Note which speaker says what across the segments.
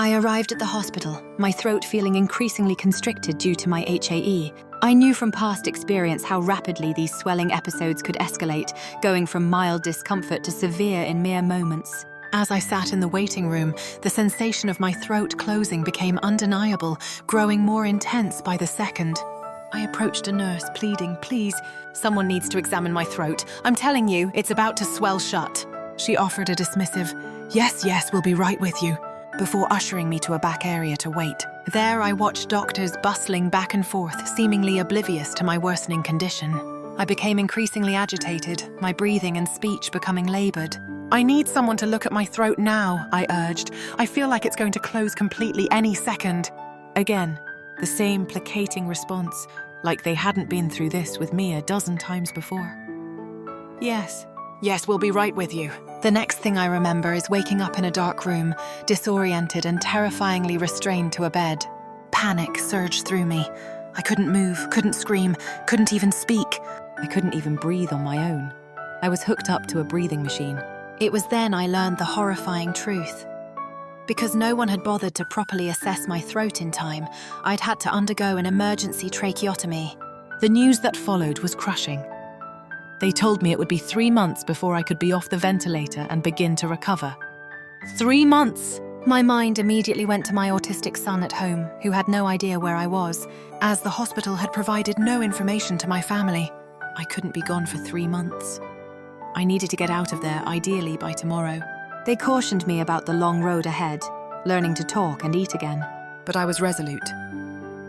Speaker 1: I arrived at the hospital, my throat feeling increasingly constricted due to my HAE. I knew from past experience how rapidly these swelling episodes could escalate, going from mild discomfort to severe in mere moments. As I sat in the waiting room, the sensation of my throat closing became undeniable, growing more intense by the second. I approached a nurse, pleading, "Please, someone needs to examine my throat. I'm telling you, it's about to swell shut." She offered a dismissive, yes, we'll be right with you," before ushering me to a back area to wait. There I watched doctors bustling back and forth, seemingly oblivious to my worsening condition. I became increasingly agitated, my breathing and speech becoming labored. "I need someone to look at my throat now," I urged. "I feel like it's going to close completely any second." Again, the same placating response, like they hadn't been through this with me a dozen times before. Yes, we'll be right with you." The next thing I remember is waking up in a dark room, disoriented and terrifyingly restrained to a bed. Panic surged through me. I couldn't move, couldn't scream, couldn't even speak. I couldn't even breathe on my own. I was hooked up to a breathing machine. It was then I learned the horrifying truth. Because no one had bothered to properly assess my throat in time, I'd had to undergo an emergency tracheotomy. The news that followed was crushing. They told me it would be 3 months before I could be off the ventilator and begin to recover. 3 months! My mind immediately went to my autistic son at home, who had no idea where I was, as the hospital had provided no information to my family. I couldn't be gone for 3 months. I needed to get out of there, ideally by tomorrow. They cautioned me about the long road ahead, learning to talk and eat again. But I was resolute.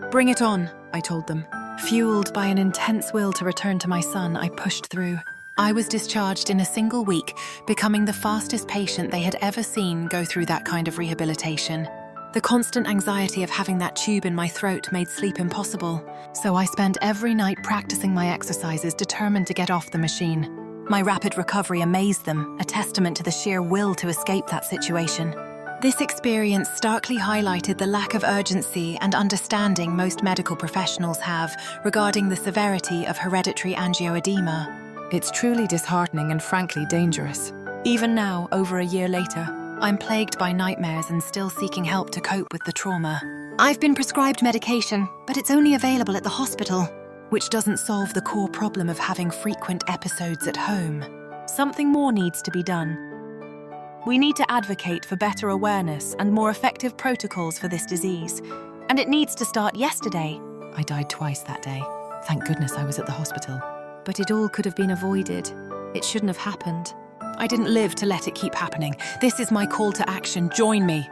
Speaker 1: "Bring it on," I told them. Fueled by an intense will to return to my son, I pushed through. I was discharged in a single week, becoming the fastest patient they had ever seen go through that kind of rehabilitation. The constant anxiety of having that tube in my throat made sleep impossible, so I spent every night practicing my exercises, determined to get off the machine. My rapid recovery amazed them, a testament to the sheer will to escape that situation. This experience starkly highlighted the lack of urgency and understanding most medical professionals have regarding the severity of hereditary angioedema. It's truly disheartening and frankly dangerous. Even now, over a year later, I'm plagued by nightmares and still seeking help to cope with the trauma. I've been prescribed medication, but it's only available at the hospital, which doesn't solve the core problem of having frequent episodes at home. Something more needs to be done. We need to advocate for better awareness and more effective protocols for this disease. And it needs to start yesterday. I died twice that day. Thank goodness I was at the hospital. But it all could have been avoided. It shouldn't have happened. I didn't live to let it keep happening. This is my call to action. Join me.